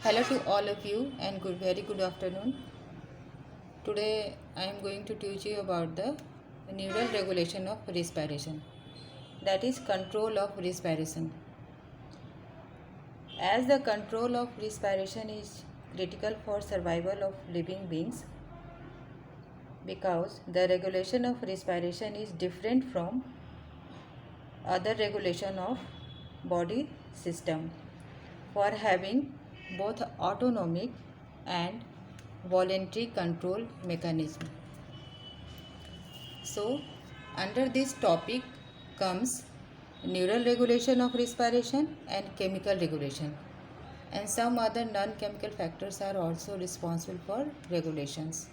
Hello to all of you and very good afternoon. Today I am going to teach you about the neural regulation of respiration, that is control of respiration. As the control of respiration is critical for survival of living beings, because the regulation of respiration is different from other regulation of body system for having both autonomic and voluntary control mechanism. So, under this topic comes neural regulation of respiration and chemical regulation, and some other non-chemical factors are also responsible for regulations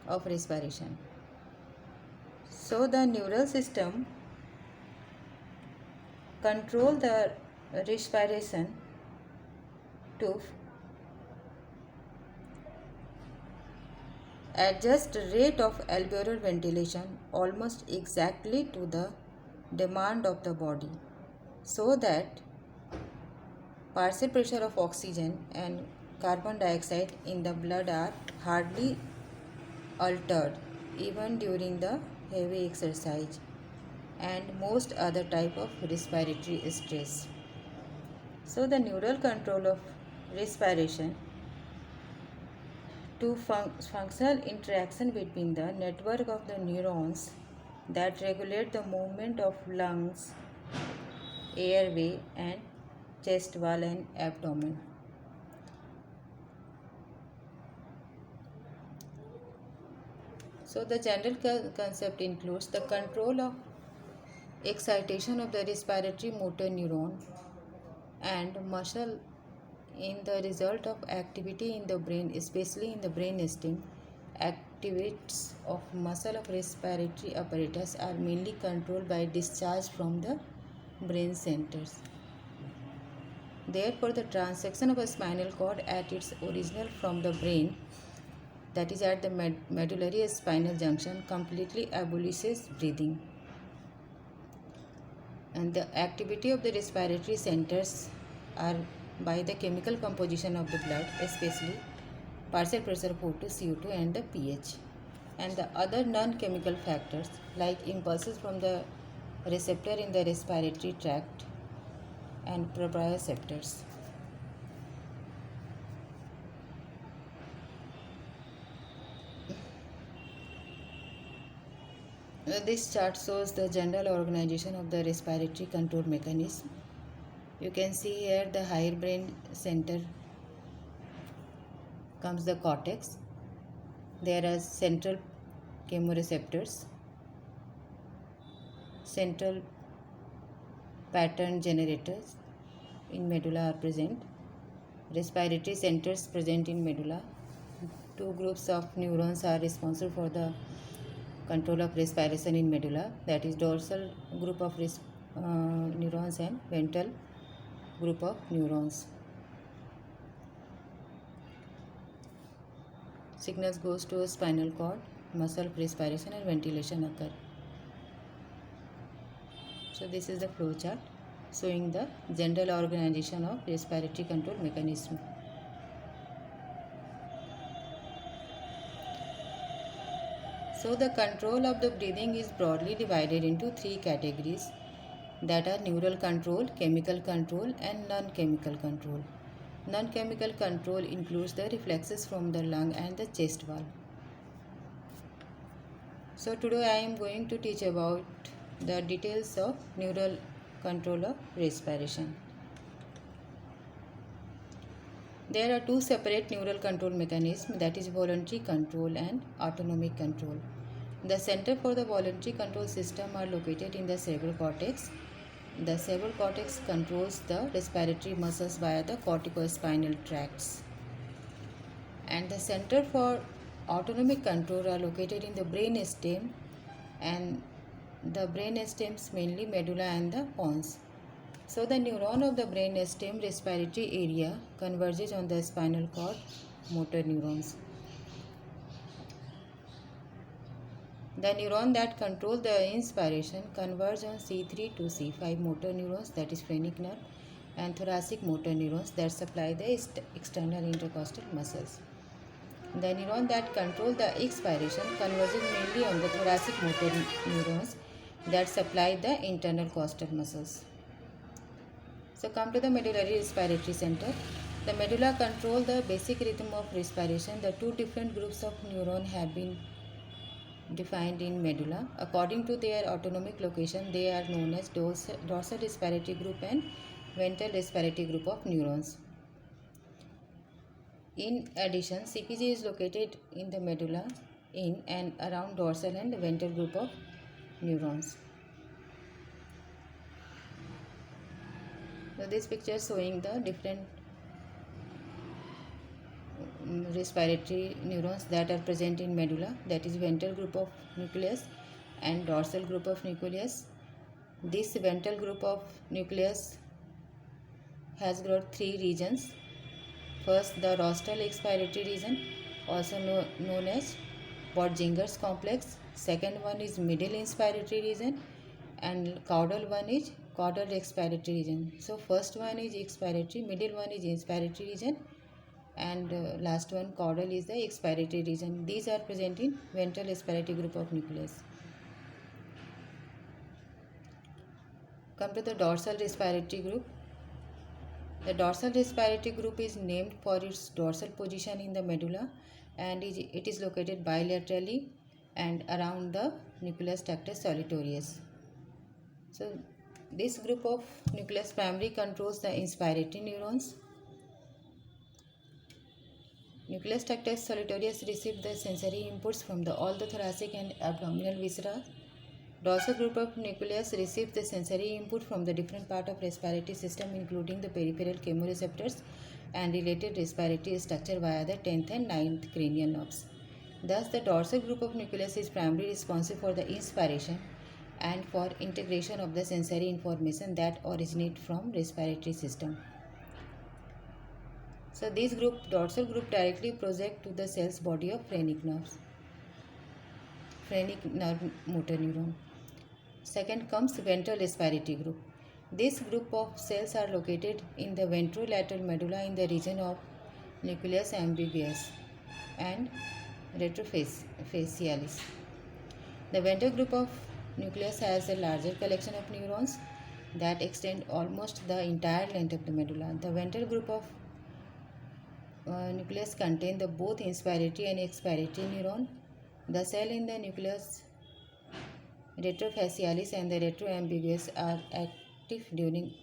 of respiration. So, the neural system control the respiration to adjust rate of alveolar ventilation almost exactly to the demand of the body, so that partial pressure of oxygen and carbon dioxide in the blood are hardly altered even during the heavy exercise and most other type of respiratory stress. So the neural control of respiration to functional interaction between the network of the neurons that regulate the movement of lungs, airway and chest wall and abdomen. So the general concept includes the control of excitation of the respiratory motor neuron and muscle in the result of activity in the brain, especially in the brain stem. Activities of muscle of respiratory apparatus are mainly controlled by discharge from the brain centers. Therefore, the transection of a spinal cord at its original from the brain, that is at the medullary spinal junction, completely abolishes breathing. And the activity of the respiratory centers are by the chemical composition of the blood, especially partial pressure of O2, CO2 and the pH, and the other non-chemical factors like impulses from the receptor in the respiratory tract and proprioceptors. This chart shows the general organization of the respiratory control mechanism. You can see here the higher brain center comes the cortex. There are central chemoreceptors, central pattern generators in medulla are present, respiratory centers present in medulla. Two groups of neurons are responsible for the control of respiration in medulla, that is dorsal group of neurons and ventral group of neurons. Signals goes to a spinal cord, muscle of respiration and ventilation occur. So this is the flow chart showing the general organization of respiratory control mechanism. So the control of the breathing is broadly divided into three categories, that are neural control, chemical control and non-chemical control. Non-chemical control includes the reflexes from the lung and the chest wall. So today I am going to teach about the details of neural control of respiration. There are two separate neural control mechanisms, that is voluntary control and autonomic control. The center for the voluntary control system are located in the cerebral cortex. The cerebral cortex controls the respiratory muscles via the corticospinal tracts. And the center for autonomic control are located in the brain stem, and the brain stems mainly medulla and the pons. So the neuron of the brain stem respiratory area converges on the spinal cord motor neurons. The neuron that control the inspiration converge on C3 to C5 motor neurons, that is phrenic nerve, and thoracic motor neurons that supply the external intercostal muscles. The neuron that control the expiration converges mainly on the thoracic motor neurons that supply the internal costal muscles. So come to the medullary respiratory center. The medulla control the basic rhythm of respiration. The two different groups of neuron have been defined in medulla. According to their autonomic location, they are known as dorsal respiratory group and ventral respiratory group of neurons. In addition, CPG is located in the medulla in and around dorsal and ventral group of neurons. So this picture is showing the different respiratory neurons that are present in medulla, that is ventral group of nucleus and dorsal group of nucleus. This ventral group of nucleus has got three regions. First, the rostral expiratory region, also known as Böttinger's complex. Second one is middle inspiratory region, and caudal one is caudal expiratory region. So first one is expiratory, middle one is inspiratory region, and last one caudal is the expiratory region. These are present in ventral respiratory group of nucleus. Come to the dorsal respiratory group. The dorsal respiratory group is named for its dorsal position in the medulla, and it is located bilaterally and around the nucleus tractus solitarius. So this group of nucleus primarily controls the inspiratory neurons. Nucleus tractus solitarius receives the sensory inputs from all the thoracic and abdominal viscera. Dorsal group of nucleus receives the sensory input from the different part of respiratory system, including the peripheral chemoreceptors and related respiratory structure via the 10th and 9th cranial nerves. Thus, the dorsal group of nucleus is primarily responsive for the inspiration and for integration of the sensory information that originate from respiratory system. So this dorsal group directly project to the cell's body of phrenic nerve motor neuron. Second comes ventral respiratory group. This group of cells are located in the ventrolateral medulla in the region of nucleus ambiguus and retrofacialis. The ventral group of nucleus has a larger collection of neurons that extend almost the entire length of the medulla. The ventral group of nucleus contain both inspiratory and expiratory neuron. The cell in the nucleus retrofacialis and the retroambiguous are active during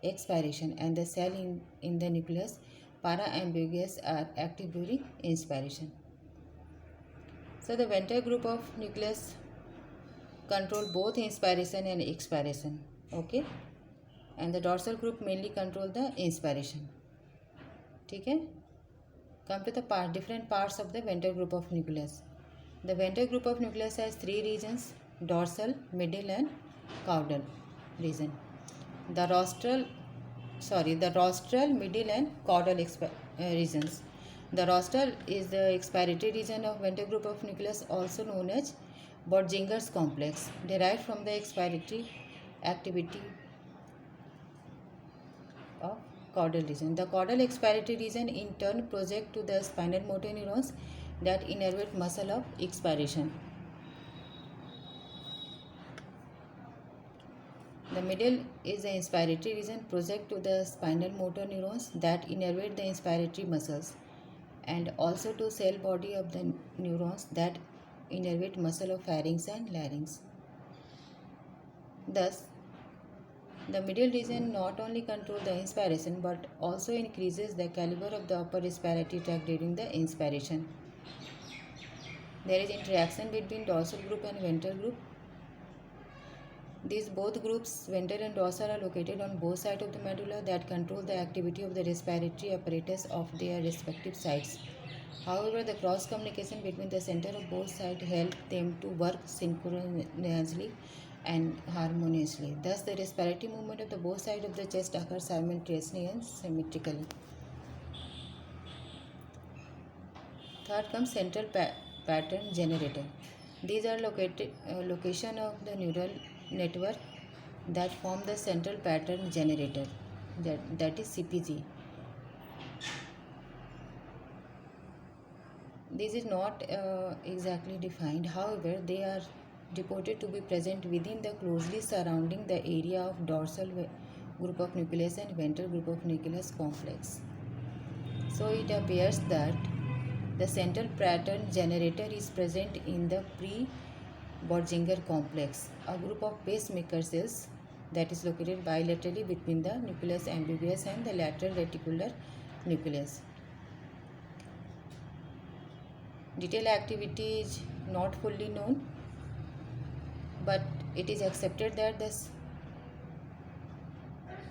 expiration, and the cell in the nucleus paraambiguous are active during inspiration. So the ventral group of nucleus control both inspiration and expiration, okay, and the dorsal group mainly control the inspiration. Okay, come to the different parts of the ventral group of nucleus. The ventral group of nucleus has three regions: dorsal, middle and caudal region. The rostral, middle and caudal regions. The rostral is the expiratory region of ventral group of nucleus, also known as Böttinger's complex, derived from the expiratory activity of caudal region. The caudal expiratory region in turn project to the spinal motor neurons that innervate muscle of expiration. The middle is the inspiratory region, project to the spinal motor neurons that innervate the inspiratory muscles, and also to cell body of the neurons that innervate muscle of pharynx and larynx. Thus, the middle region not only controls the inspiration but also increases the caliber of the upper respiratory tract during the inspiration. There is interaction between dorsal group and ventral group. These both groups, ventral and dorsal, are located on both sides of the medulla that control the activity of the respiratory apparatus of their respective sides. However, the cross communication between the center of both sides help them to work synchronously and harmoniously. Thus, the respiratory movement of the both sides of the chest occurs simultaneously and symmetrically. Third comes central pattern generator. These are location of the neural network that form the central pattern generator. that is CPG. This is not exactly defined, however, they are reported to be present within the closely surrounding the area of dorsal group of nucleus and ventral group of nucleus complex. So it appears that the central pattern generator is present in the pre-Bourdinger complex, a group of pacemaker cells that is located bilaterally between the nucleus ambiguous and the lateral reticular nucleus. Detailed activity is not fully known, but it is accepted that the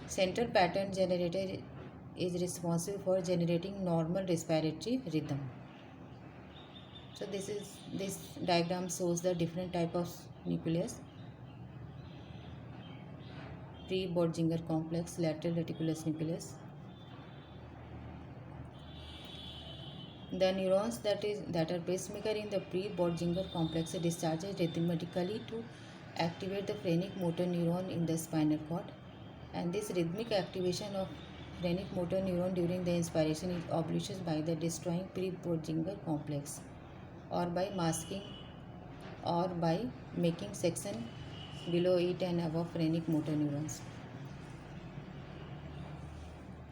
central pattern generator is responsible for generating normal respiratory rhythm. So this diagram shows the different type of nucleus: pre-Bourdinger complex, lateral reticulus nucleus. The neurons that are pacemaker in the pre-Bourdinger complex discharge rhythmically to activate the phrenic motor neuron in the spinal cord, and this rhythmic activation of phrenic motor neuron during the inspiration is obliged by the destroying pre-Bourdinger complex, or by masking, or by making section below it and above phrenic motor neurons.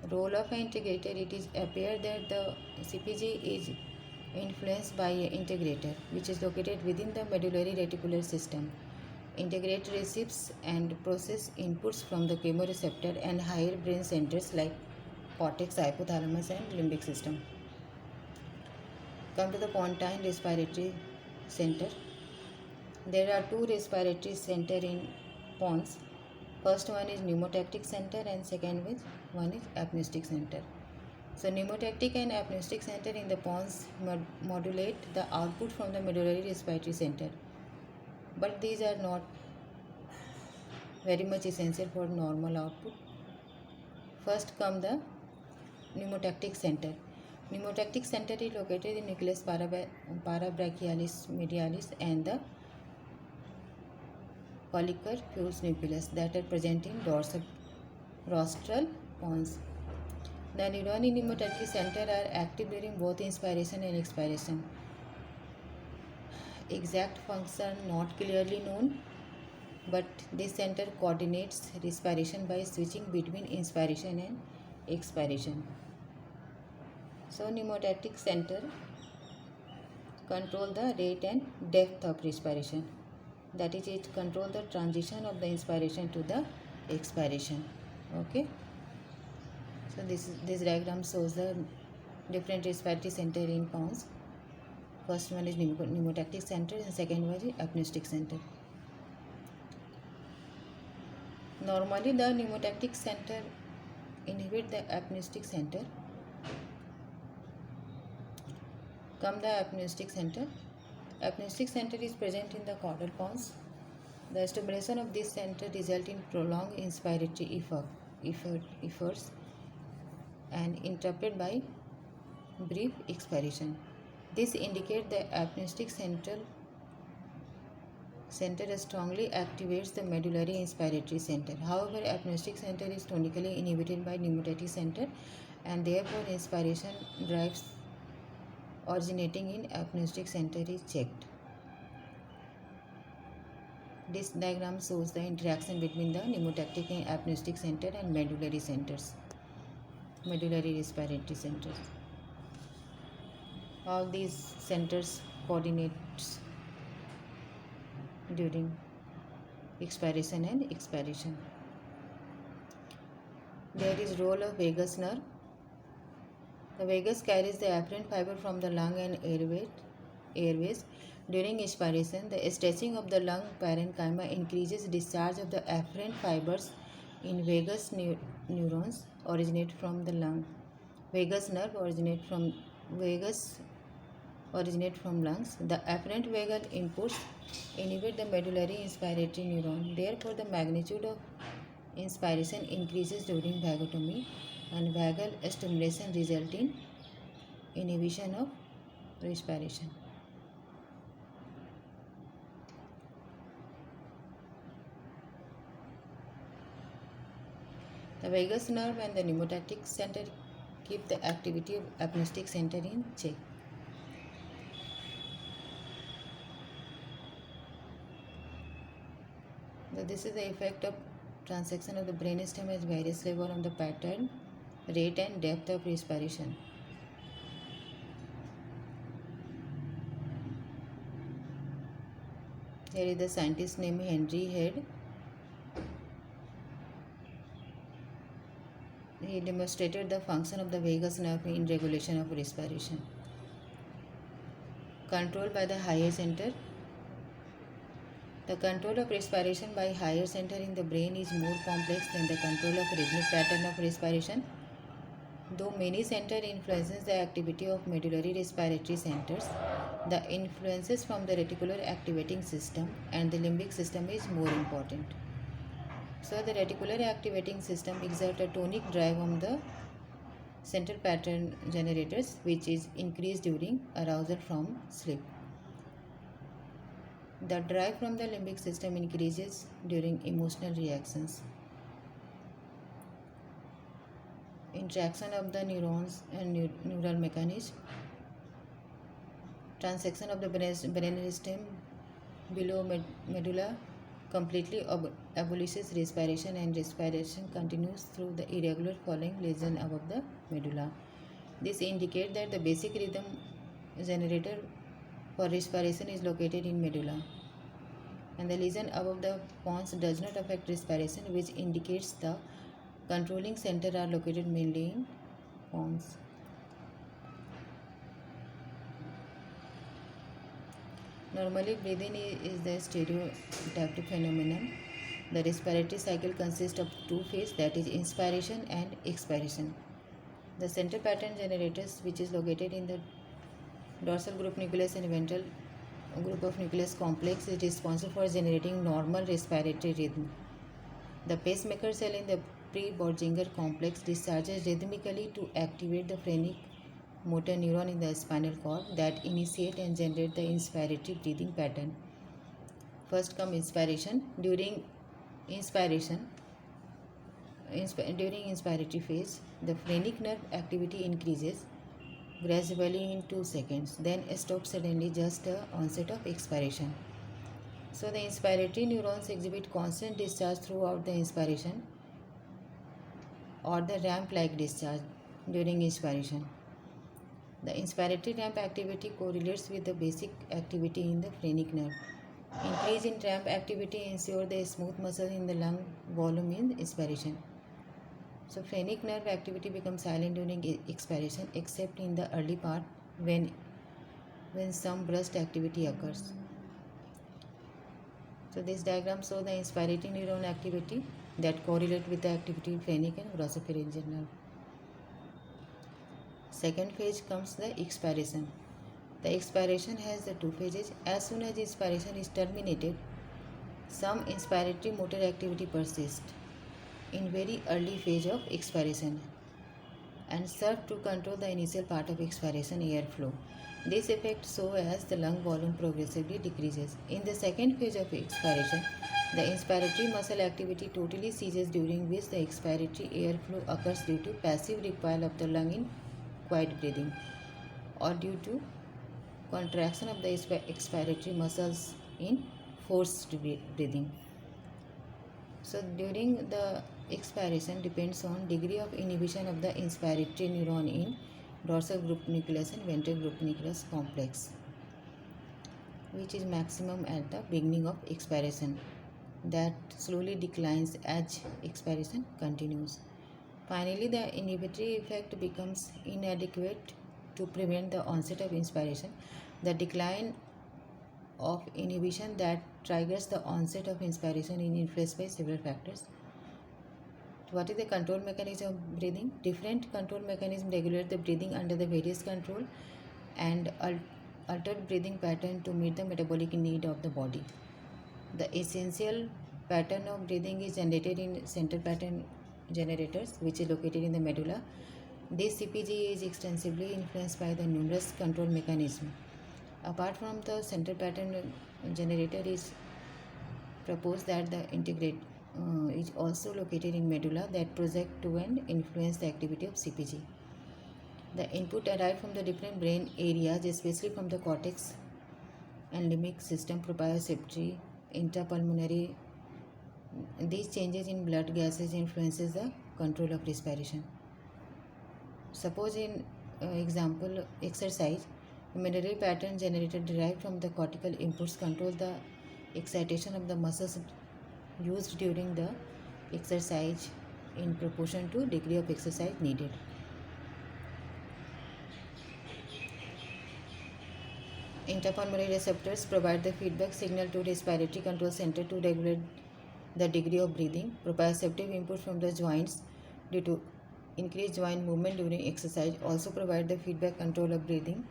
Role of an integrator: it is appear that the CPG is influenced by an integrator which is located within the medullary reticular system. Integrator receives and process inputs from the chemoreceptor and higher brain centers like cortex, hypothalamus and limbic system. Come to the pontine respiratory center. There are two respiratory centers in pons. First one is pneumotactic center and second one is apneustic center. So pneumotactic and apneustic center in the pons modulate the output from the medullary respiratory center, but these are not very much essential for normal output. First come the pneumotactic center. Pneumotactic center is located in nucleus parabrachialis medialis and the collicular fused nucleus that are present in dorsal rostral pons. The neuron in pneumotactic center are active during both inspiration and expiration. Exact function not clearly known, but this center coordinates respiration by switching between inspiration and expiration. So pneumotactic center control the rate and depth of respiration. That is, it control the transition of the inspiration to the expiration. Okay. So this diagram shows the different respiratory center in pons. First one is pneumotactic center and second one is apneustic center. Normally the pneumotactic center inhibit the apneustic center. Come the apneustic center. Apneustic center is present in the caudal pons. The stimulation of this center result in prolonged inspiratory efforts and interrupted by brief expiration. This indicates the apneustic center strongly activates the medullary inspiratory center. However, apneustic center is tonically inhibited by pneumotactic center, and therefore inspiration drives originating in apneustic center is checked. This diagram shows the interaction between the pneumotactic and apneustic center and medullary centers, medullary respiratory centers. All these centers coordinates during expiration and expiration. There is role of vagus nerve. The vagus carries the afferent fiber from the lung and airways. During expiration, the stretching of the lung parenchyma increases discharge of the afferent fibers in vagus neurons originate from the lung. Vagus nerve originate from lungs. The afferent vagal inputs inhibit the medullary inspiratory neuron. Therefore, the magnitude of inspiration increases during vagotomy, and vagal stimulation results in inhibition of respiration. The vagus nerve and the pneumotatic center keep the activity of agnostic center in check. So this is the effect of transaction of the brainstem at various level on the pattern, rate and depth of respiration. Here is the scientist named Henry Head. He demonstrated the function of the vagus nerve in regulation of respiration. Control by the higher center. The control of respiration by higher center in the brain is more complex than the control of rhythmic pattern of respiration. Though many centers influences the activity of medullary respiratory centers, the influences from the reticular activating system and the limbic system is more important. So the reticular activating system exerts a tonic drive on the central pattern generators, which is increased during arousal from sleep. The drive from the limbic system increases during emotional reactions. Interaction of the neurons and neural mechanism. Transaction of the brainstem below medulla completely abolishes respiration, and respiration continues through the irregular falling lesion above the medulla. This indicates that the basic rhythm generator for respiration is located in medulla, and the lesion above the pons does not affect respiration, which indicates the controlling center are located mainly in pons. Normally, breathing is the stereotypic phenomenon. The respiratory cycle consists of two phases, that is inspiration and expiration. The center pattern generators, which is located in the dorsal group nucleus and ventral group of nucleus complex, is responsible for generating normal respiratory rhythm. The pacemaker cell in the pre-Bourdinger complex discharges rhythmically to activate the phrenic motor neuron in the spinal cord that initiate and generate the inspiratory breathing pattern. First comes inspiration. During inspiration, during inspiratory phase, the phrenic nerve activity increases gradually in 2 seconds, then stops suddenly just the onset of expiration. So the inspiratory neurons exhibit constant discharge throughout the inspiration or the ramp-like discharge during inspiration. The inspiratory ramp activity correlates with the basic activity in the phrenic nerve. Increase in ramp activity ensures the smooth muscle in the lung volume in inspiration. So phrenic nerve activity becomes silent during expiration, except in the early part when some burst activity occurs. So this diagram shows the inspiratory neuron activity that correlate with the activity of phrenic and glossopharyngeal nerve. Second phase comes the expiration. The expiration has the two phases. As soon as inspiration is terminated, some inspiratory motor activity persists in very early phase of expiration and serve to control the initial part of expiration airflow. This effect so as the lung volume progressively decreases. In the second phase of expiration, the inspiratory muscle activity totally ceases, during which the expiratory airflow occurs due to passive recoil of the lung in quiet breathing or due to contraction of the expiratory muscles in forced breathing. So during the expiration depends on degree of inhibition of the inspiratory neuron in dorsal group nucleus and ventral group nucleus complex, which is maximum at the beginning of expiration, that slowly declines as expiration continues. Finally, the inhibitory effect becomes inadequate to prevent the onset of inspiration. The decline of inhibition that triggers the onset of inspiration is influenced by several factors. What is the control mechanism of breathing? Different control mechanisms regulate the breathing under the various control and altered breathing pattern to meet the metabolic need of the body. The essential pattern of breathing is generated in central pattern generators, which is located in the medulla. This CPG is extensively influenced by the numerous control mechanisms. Apart from the central pattern generator, is proposed that the is also located in medulla that project to and influence the activity of CPG. The input arrived from the different brain areas, especially from the cortex and limbic system, proprioceptory, intrapulmonary. These changes in blood gases influences the control of respiration. Suppose in example exercise, a medullary pattern generated derived from the cortical inputs control the excitation of the muscles used during the exercise in proportion to degree of exercise needed. Interpulmonary receptors provide the feedback signal to respiratory control center to regulate the degree of breathing. Proprioceptive input from the joints due to increased joint movement during exercise also provide the feedback control of breathing.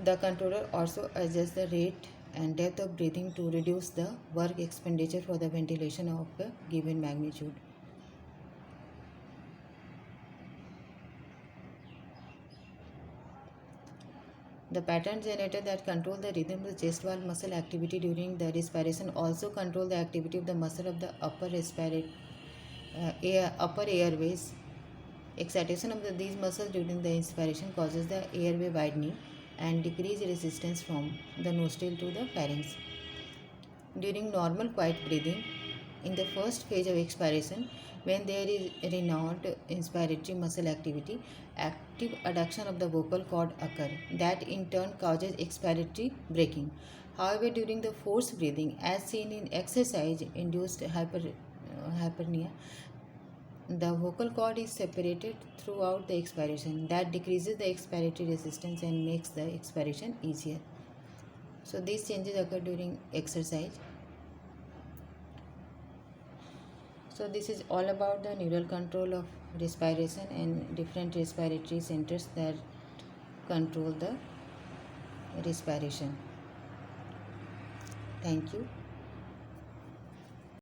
The controller also adjusts the rate and depth of breathing to reduce the work expenditure for the ventilation of a given magnitude. The pattern generator that control the rhythm of the chest wall muscle activity during the respiration also control the activity of the muscle of the upper airways. Excitation of these muscles during the inspiration causes the airway widening and decrease resistance from the nostril to the pharynx. During normal quiet breathing, in the first phase of expiration, when there is renewed inspiratory muscle activity, active adduction of the vocal cord occur, that in turn causes expiratory braking. However, during the forced breathing, as seen in exercise-induced hyperpnea, the vocal cord is separated throughout the expiration. That decreases the expiratory resistance and makes the expiration easier. So these changes occur during exercise. So this is all about the neural control of respiration and different respiratory centers that control the respiration. Thank you.